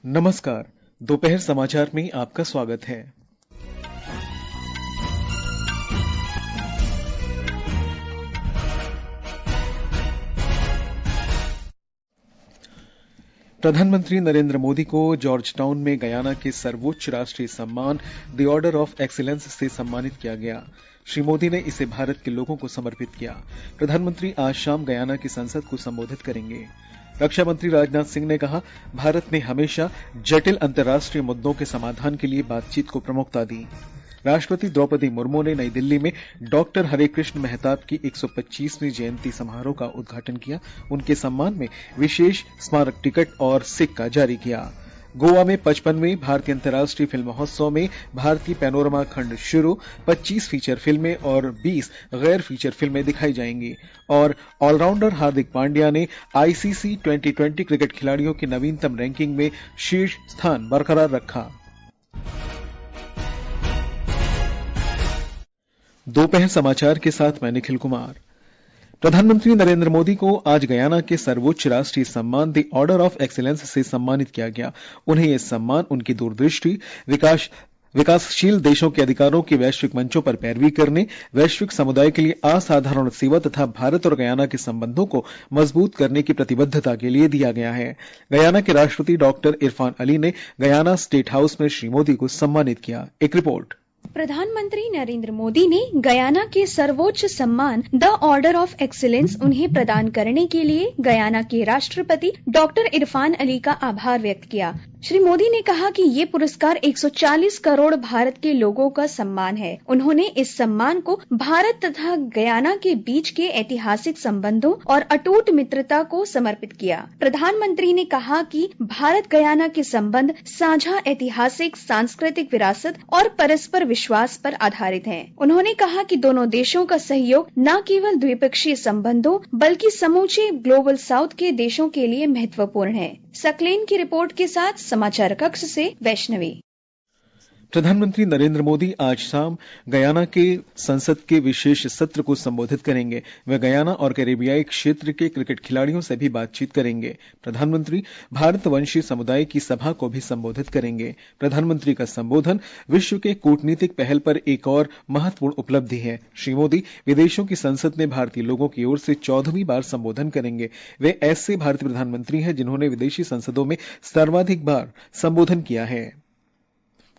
नमस्कार। दोपहर समाचार में आपका स्वागत है। प्रधानमंत्री नरेंद्र मोदी को जॉर्ज टाउन में गयाना के सर्वोच्च राष्ट्रीय सम्मान द ऑर्डर ऑफ एक्सीलेंस से सम्मानित किया गया। श्री मोदी ने इसे भारत के लोगों को समर्पित किया। प्रधानमंत्री आज शाम गयाना की संसद को संबोधित करेंगे। रक्षा मंत्री राजनाथ सिंह ने कहा, भारत ने हमेशा जटिल अंतर्राष्ट्रीय मुद्दों के समाधान के लिए बातचीत को प्रमुखता दी। राष्ट्रपति द्रौपदी मुर्मू ने नई दिल्ली में डॉक्टर हरे कृष्ण मेहताब की 125वीं जयंती समारोह का उद्घाटन किया। उनके सम्मान में विशेष स्मारक टिकट और सिक्का जारी किया। गोवा में 55वें भारतीय अंतर्राष्ट्रीय फिल्म महोत्सव में भारतीय पैनोरमा खंड शुरू। 25 फीचर फिल्में और 20 गैर फीचर फिल्में दिखाई जाएंगी। और ऑलराउंडर हार्दिक पांड्या ने आईसीसी 2020 क्रिकेट खिलाड़ियों की नवीनतम रैंकिंग में शीर्ष स्थान बरकरार रखा। दोपहर समाचार के साथ मैं निखिल कुमार। प्रधानमंत्री नरेंद्र मोदी को आज गयाना के सर्वोच्च राष्ट्रीय सम्मान द ऑर्डर ऑफ एक्सीलेंस से सम्मानित किया गया। उन्हें यह सम्मान उनकी दूरदृष्टि, विकासशील देशों के अधिकारों की वैश्विक मंचों पर पैरवी करने, वैश्विक समुदाय के लिए असाधारण सेवा तथा भारत और गयाना के संबंधों को मजबूत करने की प्रतिबद्धता के लिए दिया गया है। गयाना के राष्ट्रपति डॉक्टर इरफान अली ने गयाना स्टेट हाउस में श्री मोदी को सम्मानित किया। एक रिपोर्ट। प्रधानमंत्री नरेंद्र मोदी ने गयाना के सर्वोच्च सम्मान द ऑर्डर ऑफ एक्सीलेंस उन्हें प्रदान करने के लिए गयाना के राष्ट्रपति डॉक्टर इरफान अली का आभार व्यक्त किया। श्री मोदी ने कहा कि ये पुरस्कार 140 करोड़ भारत के लोगों का सम्मान है। उन्होंने इस सम्मान को भारत तथा गयाना के बीच के ऐतिहासिक संबंधों और अटूट मित्रता को समर्पित किया। प्रधानमंत्री ने कहा कि भारत गयाना के संबंध साझा ऐतिहासिक, सांस्कृतिक विरासत और परस्पर विश्वास पर आधारित हैं। उन्होंने कहा कि दोनों देशों का सहयोग न केवल द्विपक्षीय संबंधों बल्कि समूचे ग्लोबल साउथ के देशों के लिए महत्वपूर्ण है। सकलेन की रिपोर्ट के साथ समाचार कक्ष से वैष्णवी। प्रधानमंत्री नरेंद्र मोदी आज शाम गयाना के संसद के विशेष सत्र को संबोधित करेंगे। वे गयाना और कैरिबियाई क्षेत्र के क्रिकेट खिलाड़ियों से भी बातचीत करेंगे। प्रधानमंत्री भारतवंशी समुदाय की सभा को भी संबोधित करेंगे। प्रधानमंत्री का संबोधन विश्व के कूटनीतिक पहल पर एक और महत्वपूर्ण उपलब्धि है। श्री मोदी विदेशों की संसद में भारतीय लोगों की ओर से 14वीं बार संबोधन करेंगे। वे ऐसे भारतीय प्रधानमंत्री हैं जिन्होंने विदेशी संसदों में सर्वाधिक बार संबोधन किया है।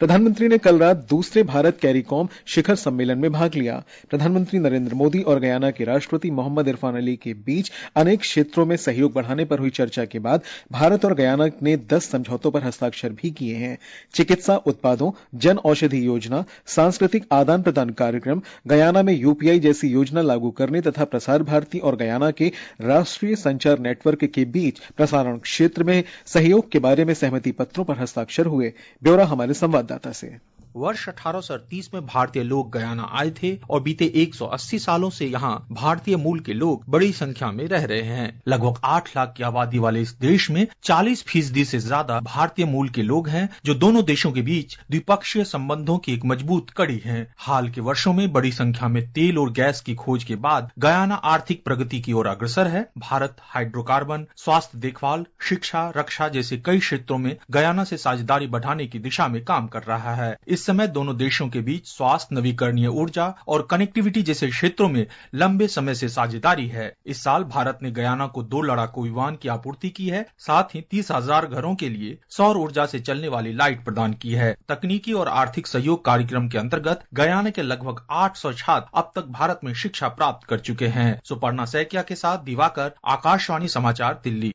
प्रधानमंत्री ने कल रात दूसरे भारत कैरिकॉम शिखर सम्मेलन में भाग लिया। प्रधानमंत्री नरेंद्र मोदी और गयाना के राष्ट्रपति मोहम्मद इरफान अली के बीच अनेक क्षेत्रों में सहयोग बढ़ाने पर हुई चर्चा के बाद भारत और गयाना ने 10 समझौतों पर हस्ताक्षर भी किए हैं। चिकित्सा उत्पादों, जन औषधि योजना, सांस्कृतिक आदान प्रदान कार्यक्रम, गयाना में यूपीआई जैसी योजना लागू करने तथा प्रसार भारती और गयाना के राष्ट्रीय संचार नेटवर्क के बीच प्रसारण क्षेत्र में सहयोग के बारे में सहमति पत्रों पर हस्ताक्षर हुए। ब्यौरा हमारे संवाददाता से। वर्ष 1838 में भारतीय लोग गयाना आए थे और बीते 180 सालों से यहाँ भारतीय मूल के लोग बड़ी संख्या में रह रहे हैं। लगभग 8 लाख की आबादी वाले इस देश में 40% से ज्यादा भारतीय मूल के लोग हैं, जो दोनों देशों के बीच द्विपक्षीय संबंधों की एक मजबूत कड़ी है। हाल के वर्षों में बड़ी संख्या में तेल और गैस की खोज के बाद गयाना आर्थिक प्रगति की ओर अग्रसर है। भारत हाइड्रोकार्बन, स्वास्थ्य देखभाल, शिक्षा, रक्षा जैसे कई क्षेत्रों में गयाना से साझेदारी बढ़ाने की दिशा में काम कर रहा है। इस समय दोनों देशों के बीच स्वास्थ्य, नवीकरणीय ऊर्जा और कनेक्टिविटी जैसे क्षेत्रों में लंबे समय से साझेदारी है। इस साल भारत ने गयाना को 2 लड़ाकू विमान की आपूर्ति की है। साथ ही 30,000 घरों के लिए सौर ऊर्जा से चलने वाली लाइट प्रदान की है। तकनीकी और आर्थिक सहयोग कार्यक्रम के अंतर्गत गयाना के लगभग 800 छात्र अब तक भारत में शिक्षा प्राप्त कर चुके हैं। सुपर्णा सैकिया के साथ दिवाकर, आकाशवाणी समाचार, दिल्ली।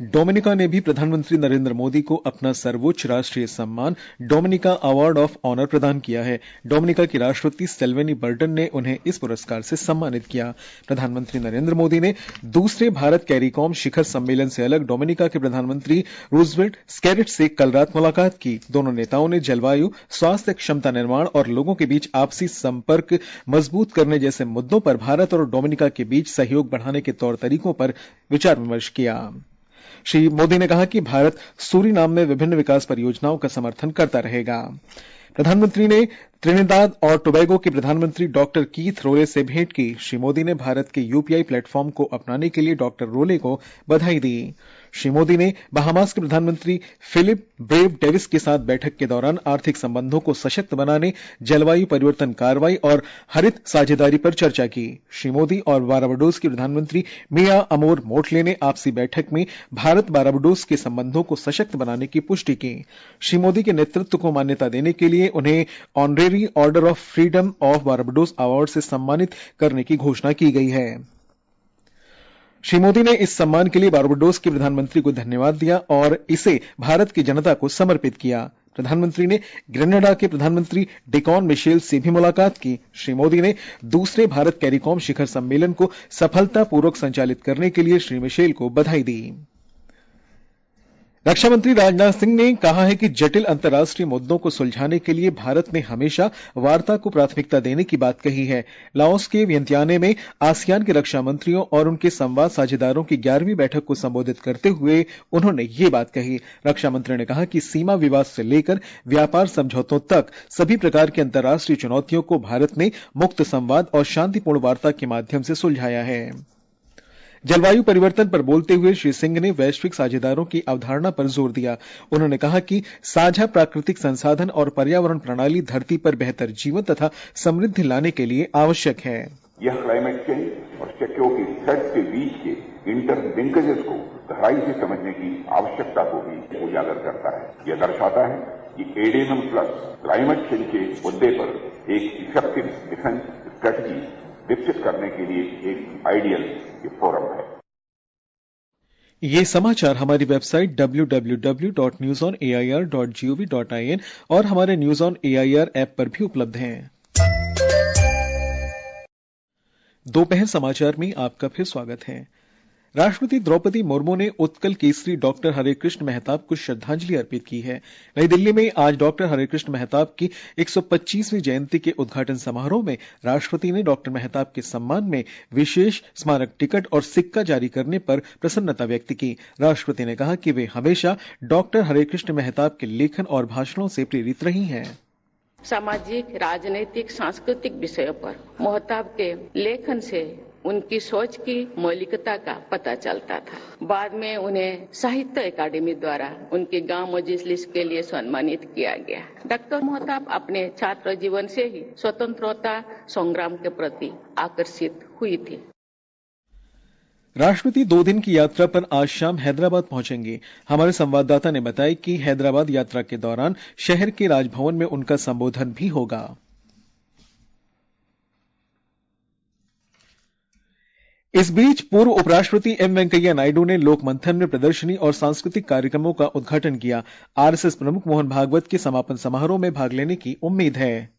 डोमिनिका ने भी प्रधानमंत्री नरेंद्र मोदी को अपना सर्वोच्च राष्ट्रीय सम्मान डोमिनिका अवार्ड ऑफ ऑनर प्रदान किया है। डोमिनिका की राष्ट्रपति सेल्वेनी बर्टन ने उन्हें इस पुरस्कार से सम्मानित किया। प्रधानमंत्री नरेंद्र मोदी ने दूसरे भारत कैरिकॉम शिखर सम्मेलन से अलग डोमिनिका के प्रधानमंत्री रूजवेल्ट स्कैरेट से कल रात मुलाकात की। दोनों नेताओं ने जलवायु, स्वास्थ्य, क्षमता निर्माण और लोगों के बीच आपसी संपर्क मजबूत करने जैसे मुद्दों पर भारत और डोमिनिका के बीच सहयोग बढ़ाने के तौर तरीकों पर विचार विमर्श किया। श्री मोदी ने कहा कि भारत सूरीनाम में विभिन्न विकास परियोजनाओं का समर्थन करता रहेगा। प्रधानमंत्री ने त्रिनिदाद और टोबैगो के प्रधानमंत्री डॉक्टर कीथ रोले से भेंट की। श्री मोदी ने भारत के यूपीआई प्लेटफॉर्म को अपनाने के लिए डॉक्टर रोले को बधाई दी। श्री मोदी ने बहामास के प्रधानमंत्री फिलिप ब्रेव डेविस के साथ बैठक के दौरान आर्थिक संबंधों को सशक्त बनाने, जलवायु परिवर्तन कार्रवाई और हरित साझेदारी पर चर्चा की। श्री मोदी और बारबाडोस के प्रधानमंत्री मिया अमोर मोटले ने आपसी बैठक में भारत बारबाडोस के संबंधों को सशक्त बनाने की पुष्टि की। श्री मोदी के नेतृत्व को मान्यता देने के लिए उन्हें honorary order of freedom of Barbados award से सम्मानित करने की घोषणा की गई है। श्री मोदी ने इस सम्मान के लिए बारबाडोस के प्रधानमंत्री को धन्यवाद दिया और इसे भारत की जनता को समर्पित किया। प्रधानमंत्री ने ग्रेनाडा के प्रधानमंत्री डिकॉन मिशेल से भी मुलाकात की। श्री मोदी ने दूसरे भारत कैरिकॉम शिखर सम्मेलन को सफलतापूर्वक संचालित करने के लिए श्री मिशेल को बधाई दी। रक्षा मंत्री राजनाथ सिंह ने कहा है कि जटिल अंतर्राष्ट्रीय मुद्दों को सुलझाने के लिए भारत ने हमेशा वार्ता को प्राथमिकता देने की बात कही है। लाओस के वियंतियाने में आसियान के रक्षा मंत्रियों और उनके संवाद साझेदारों की 11वीं बैठक को संबोधित करते हुए उन्होंने ये बात कही। रक्षा मंत्री ने कहा कि सीमा विवाद से लेकर व्यापार समझौतों तक सभी प्रकार की अंतर्राष्ट्रीय चुनौतियों को भारत ने मुक्त संवाद और शांतिपूर्ण वार्ता के माध्यम से सुलझाया है। जलवायु परिवर्तन पर बोलते हुए श्री सिंह ने वैश्विक साझेदारों की अवधारणा पर जोर दिया। उन्होंने कहा कि साझा प्राकृतिक संसाधन और पर्यावरण प्रणाली धरती पर बेहतर जीवन तथा समृद्धि लाने के लिए आवश्यक है। यह क्लाइमेट चेंज और सिक्योरिटी थ्रेट के बीच के इंटरलिंकेजेस को गहराई से समझने की आवश्यकता को भी उजागर करता है। यह दर्शाता है कि एडेनम प्लस क्लाइमेट चेंज के मुद्दे पर एक इफेक्टिव डिफेंस स्ट्रेटजी विकसित करने के लिए एक आइडियल फोरम है। ये समाचार हमारी वेबसाइट www.newsonair.gov.in और हमारे न्यूज ऑन एआईआर ऐप पर भी उपलब्ध हैं। दोपहर समाचार में आपका फिर स्वागत है। राष्ट्रपति द्रौपदी मुर्मू ने उत्कल केसरी डॉक्टर हरेकृष्ण मेहताब को श्रद्धांजलि अर्पित की है। नई दिल्ली में आज डॉक्टर हरेकृष्ण मेहताब की 125वीं जयंती के उद्घाटन समारोह में राष्ट्रपति ने डॉक्टर मेहताब के सम्मान में विशेष स्मारक टिकट और सिक्का जारी करने पर प्रसन्नता व्यक्त की। राष्ट्रपति ने कहा कि वे हमेशा डॉक्टर हरेकृष्ण मेहताब के लेखन और भाषणों से प्रेरित रही हैं। सामाजिक, राजनीतिक, सांस्कृतिक विषयों पर मेहताब के लेखन से उनकी सोच की मौलिकता का पता चलता था। बाद में उन्हें साहित्य अकादमी द्वारा उनके गांव मजलिस के लिए सम्मानित किया गया। डॉक्टर मेहताब अपने छात्र जीवन से ही स्वतंत्रता संग्राम के प्रति आकर्षित हुई थी। राष्ट्रपति 2 दिन की यात्रा पर आज शाम हैदराबाद पहुंचेंगे। हमारे संवाददाता ने बताया कि हैदराबाद यात्रा के दौरान शहर के राजभवन में उनका संबोधन भी होगा। इस बीच पूर्व उपराष्ट्रपति एम वेंकैया नायडू ने लोक मंथन में प्रदर्शनी और सांस्कृतिक कार्यक्रमों का उद्घाटन किया। आरएसएस प्रमुख मोहन भागवत के समापन समारोह में भाग लेने की उम्मीद है।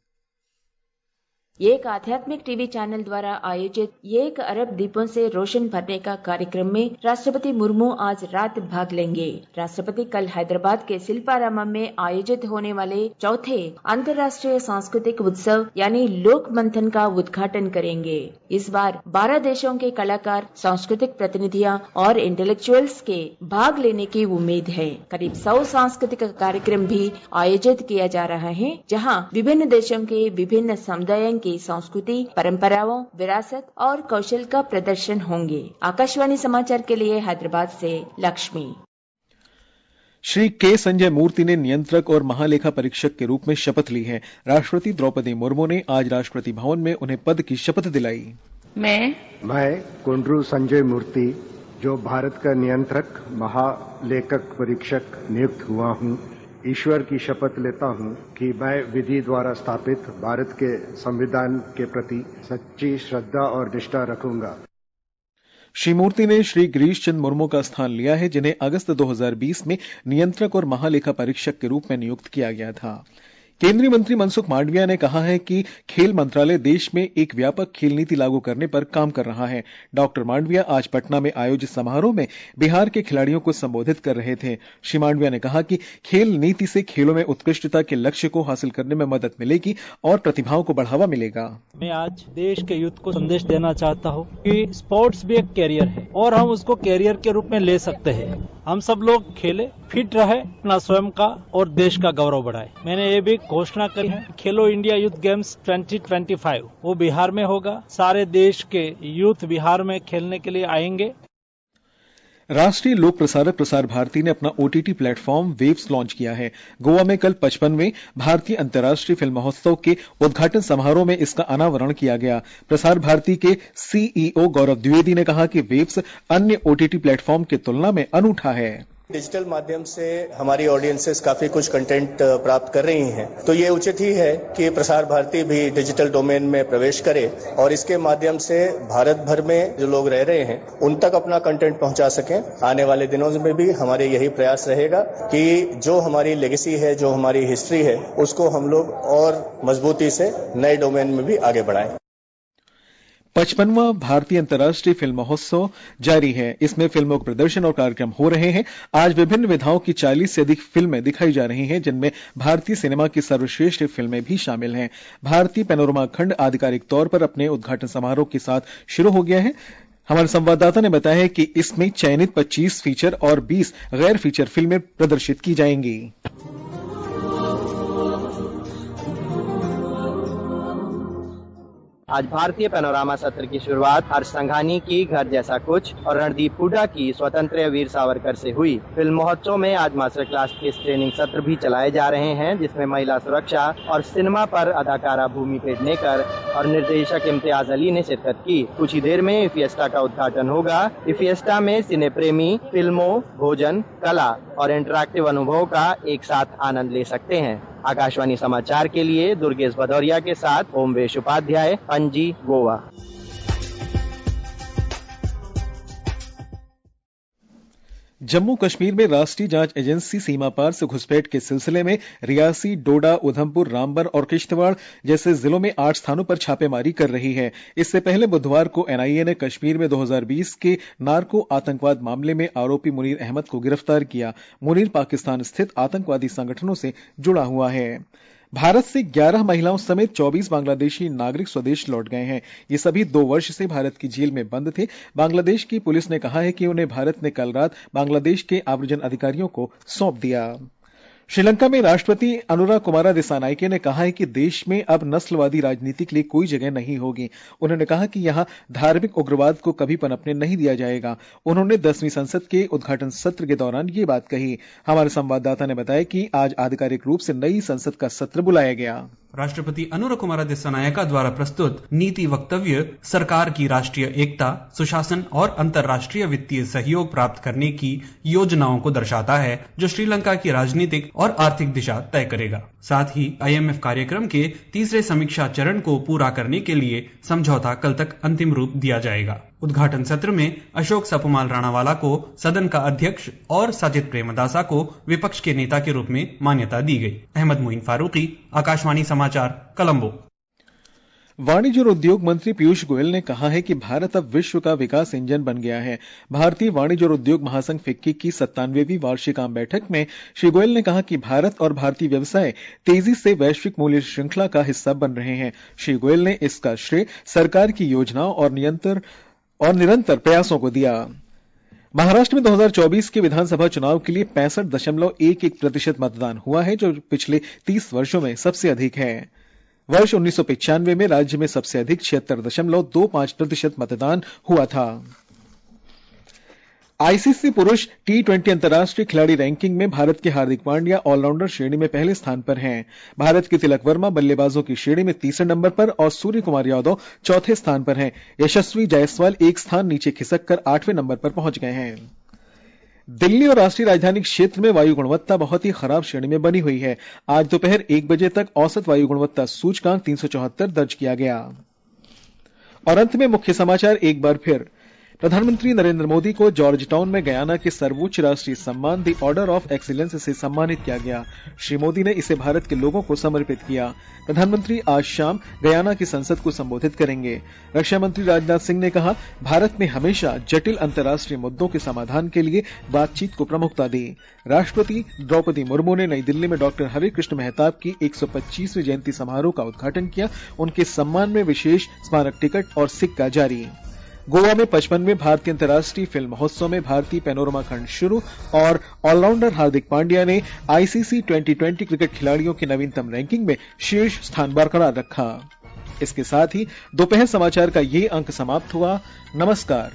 एक आध्यात्मिक टीवी चैनल द्वारा आयोजित 1 अरब दीपों से रोशन भरने का कार्यक्रम में राष्ट्रपति मुर्मू आज रात भाग लेंगे। राष्ट्रपति कल हैदराबाद के शिल्पारामम में आयोजित होने वाले चौथे अंतर्राष्ट्रीय सांस्कृतिक उत्सव यानी लोक मंथन का उद्घाटन करेंगे। इस बार 12 देशों के कलाकार, सांस्कृतिक प्रतिनिधियां और इंटेलेक्चुअल्स के भाग लेने की उम्मीद है। करीब 100 सांस्कृतिक कार्यक्रम भी आयोजित किया जा रहा है, जहां विभिन्न देशों के विभिन्न समुदायों की संस्कृति, परंपराओं, विरासत और कौशल का प्रदर्शन होंगे। आकाशवाणी समाचार के लिए हैदराबाद से लक्ष्मी। श्री के संजय मूर्ति ने नियंत्रक और महालेखा परीक्षक के रूप में शपथ ली है। राष्ट्रपति द्रौपदी मुर्मू ने आज राष्ट्रपति भवन में उन्हें पद की शपथ दिलाई। मैं कुंड्रू संजय मूर्ति, जो भारत का नियंत्रक महालेखक परीक्षक नियुक्त हुआ हूँ, ईश्वर की शपथ लेता हूं कि मैं विधि द्वारा स्थापित भारत के संविधान के प्रति सच्ची श्रद्धा और निष्ठा रखूंगा। श्री मूर्ति ने श्री गिरीश चंद्र मुर्मू का स्थान लिया है, जिन्हें अगस्त 2020 में नियंत्रक और महालेखा परीक्षक के रूप में नियुक्त किया गया था। केंद्रीय मंत्री मनसुख मांडविया ने कहा है कि खेल मंत्रालय देश में एक व्यापक खेल नीति लागू करने पर काम कर रहा है। डॉक्टर मांडविया आज पटना में आयोजित समारोह में बिहार के खिलाड़ियों को संबोधित कर रहे थे। श्री मांडविया ने कहा कि खेल नीति से खेलों में उत्कृष्टता के लक्ष्य को हासिल करने में मदद मिलेगी और प्रतिभाओं को बढ़ावा मिलेगा। मैं आज देश के यूथ को संदेश देना चाहता हूँ कि स्पोर्ट्स भी एक कैरियर है और हम उसको कैरियर के रूप में ले सकते हैं। हम सब लोग खेले, फिट रहे, अपना स्वयं का और देश का गौरव बढ़ाए। मैंने ये भी घोषणा करी है, खेलो इंडिया यूथ गेम्स 2025 वो बिहार में होगा। सारे देश के यूथ बिहार में खेलने के लिए आएंगे। राष्ट्रीय लोक प्रसारक प्रसार भारती ने अपना OTT प्लेटफॉर्म वेव्स लॉन्च किया है। गोवा में कल 55वें भारतीय अंतर्राष्ट्रीय फिल्म महोत्सव के उद्घाटन समारोह में इसका अनावरण किया गया। प्रसार भारती के CEO गौरव द्विवेदी ने कहा कि वेव्स अन्य OTT प्लेटफॉर्म की तुलना में अनूठा है। डिजिटल माध्यम से हमारी ऑडियंसेस काफी कुछ कंटेंट प्राप्त कर रही हैं, तो ये उचित ही है कि प्रसार भारती भी डिजिटल डोमेन में प्रवेश करे और इसके माध्यम से भारत भर में जो लोग रह रहे हैं उन तक अपना कंटेंट पहुंचा सकें। आने वाले दिनों में भी हमारे यही प्रयास रहेगा कि जो हमारी लेगेसी है, जो हमारी हिस्ट्री है, उसको हम लोग और मजबूती से नए डोमेन में भी आगे बढ़ाएं। 55वां भारतीय अंतर्राष्ट्रीय फिल्म महोत्सव जारी है। इसमें फिल्मों के प्रदर्शन और कार्यक्रम हो रहे हैं। आज विभिन्न विधाओं की 40 से अधिक फिल्में दिखाई जा रही हैं, जिनमें भारतीय सिनेमा की सर्वश्रेष्ठ फिल्में भी शामिल हैं। भारतीय पैनोरमा खंड आधिकारिक तौर पर अपने उद्घाटन समारोह के साथ शुरू हो गया है। हमारे संवाददाता ने बताया है कि इसमें चयनित 25 फीचर और 20 गैर फीचर फिल्में प्रदर्शित की जाएंगी। आज भारतीय पैनोरामा सत्र की शुरुआत हर्ष संघानी की घर जैसा कुछ और रणदीप हुड्डा की स्वतंत्र वीर सावरकर से हुई। फिल्म महोत्सव में आज मास्टर क्लास के ट्रेनिंग सत्र भी चलाए जा रहे हैं, जिसमें महिला सुरक्षा और सिनेमा पर अदाकारा भूमि पेडनेकर और निर्देशक इम्तियाज अली ने शिरकत की। कुछ ही देर में इफिएस्टा का उद्घाटन होगा। इफिएस्टा में सिने प्रेमी फिल्मों, भोजन, कला और इंटरैक्टिव अनुभव का एक साथ आनंद ले सकते हैं। आकाशवाणी समाचार के लिए दुर्गेश भदौरिया के साथ ओमवेश उपाध्याय, पणजी, गोवा। जम्मू कश्मीर में राष्ट्रीय जांच एजेंसी सीमा पार से घुसपैठ के सिलसिले में रियासी, डोडा, उधमपुर, रामबन और किश्तवाड़ जैसे जिलों में 8 स्थानों पर छापेमारी कर रही है। इससे पहले बुधवार को NIA ने कश्मीर में 2020 के नार्को आतंकवाद मामले में आरोपी मुनीर अहमद को गिरफ्तार किया। मुनीर पाकिस्तान स्थित आतंकवादी संगठनों से जुड़ा हुआ है। भारत से 11 महिलाओं समेत 24 बांग्लादेशी नागरिक स्वदेश लौट गए हैं। ये सभी 2 वर्ष से भारत की जेल में बंद थे। बांग्लादेश की पुलिस ने कहा है कि उन्हें भारत ने कल रात बांग्लादेश के आव्रजन अधिकारियों को सौंप दिया। श्रीलंका में राष्ट्रपति अनुराकुमारा दिसानायके ने कहा है कि देश में अब नस्लवादी राजनीति के लिए कोई जगह नहीं होगी। उन्होंने कहा कि यहां धार्मिक उग्रवाद को कभी पनपने नहीं दिया जाएगा। उन्होंने 10वीं संसद के उद्घाटन सत्र के दौरान ये बात कही। हमारे संवाददाता ने बताया कि आज आधिकारिक रूप से नई संसद का सत्र बुलाया गया। राष्ट्रपति अनुराकुमारा दिसानायका द्वारा प्रस्तुत नीति वक्तव्य सरकार की राष्ट्रीय एकता, सुशासन और अंतर्राष्ट्रीय वित्तीय सहयोग प्राप्त करने की योजनाओं को दर्शाता है, जो श्रीलंका की राजनीतिक और आर्थिक दिशा तय करेगा। साथ ही IMF कार्यक्रम के तीसरे समीक्षा चरण को पूरा करने के लिए समझौता कल तक अंतिम रूप दिया जाएगा। उद्घाटन सत्र में अशोक सपुमाल राणावाला को सदन का अध्यक्ष और सजित प्रेमदासा को विपक्ष के नेता के रूप में मान्यता दी गई। अहमद मोइन फारूकी, आकाशवाणी समाचार, कोलंबो। वाणिज्य और उद्योग मंत्री पीयूष गोयल ने कहा है कि भारत अब विश्व का विकास इंजन बन गया है। भारतीय वाणिज्य और उद्योग महासंघ फिक्की की 97वीं वार्षिक आम बैठक में श्री गोयल ने कहा कि भारत और भारतीय व्यवसाय तेजी से वैश्विक मूल्य श्रृंखला का हिस्सा बन रहे हैं। श्री गोयल ने इसका श्रेय सरकार की योजनाओं और निरंतर प्रयासों को दिया। महाराष्ट्र में 2024 के विधानसभा चुनाव के लिए 65.11% मतदान हुआ है, जो पिछले 30 वर्षों में सबसे अधिक है। वर्ष 1995 में राज्य में सबसे अधिक 76.25% मतदान हुआ था। ICC पुरुष T20 अंतर्राष्ट्रीय खिलाड़ी रैंकिंग में भारत के हार्दिक पांड्या ऑलराउंडर श्रेणी में पहले स्थान पर हैं। भारत के तिलक वर्मा बल्लेबाजों की श्रेणी में तीसरे नंबर पर और सूर्य कुमार यादव चौथे स्थान पर हैं। यशस्वी जायसवाल एक स्थान नीचे खिसक कर 8वें नंबर पर पहुंच गए हैं। दिल्ली और राष्ट्रीय राजधानी क्षेत्र में वायु गुणवत्ता बहुत ही खराब श्रेणी में बनी हुई है। आज दोपहर 1 बजे तक औसत वायु गुणवत्ता सूचकांक 374 दर्ज किया गया। और अंत में मुख्य समाचार एक बार फिर। प्रधानमंत्री नरेंद्र मोदी को जॉर्ज टाउन में गयाना के सर्वोच्च राष्ट्रीय सम्मान द ऑर्डर ऑफ एक्सीलेंस से सम्मानित किया गया। श्री मोदी ने इसे भारत के लोगों को समर्पित किया। प्रधानमंत्री आज शाम गयाना की संसद को संबोधित करेंगे। रक्षा मंत्री राजनाथ सिंह ने कहा, भारत ने हमेशा जटिल अंतर्राष्ट्रीय मुद्दों के समाधान के लिए बातचीत को प्रमुखता दी। राष्ट्रपति द्रौपदी मुर्मू ने नई दिल्ली में डॉक्टर हरे कृष्ण मेहताब की 125वीं जयंती समारोह का उद्घाटन किया। उनके सम्मान में विशेष स्मारक टिकट और सिक्का जारी। गोवा में 55वें भारतीय अंतर्राष्ट्रीय फिल्म महोत्सव में भारतीय पैनोरमा खंड शुरू और ऑलराउंडर हार्दिक पांड्या ने ICC 2020 क्रिकेट खिलाड़ियों की नवीनतम रैंकिंग में शीर्ष स्थान बरकरार रखा। इसके साथ ही दोपहर समाचार का ये अंक समाप्त हुआ। नमस्कार।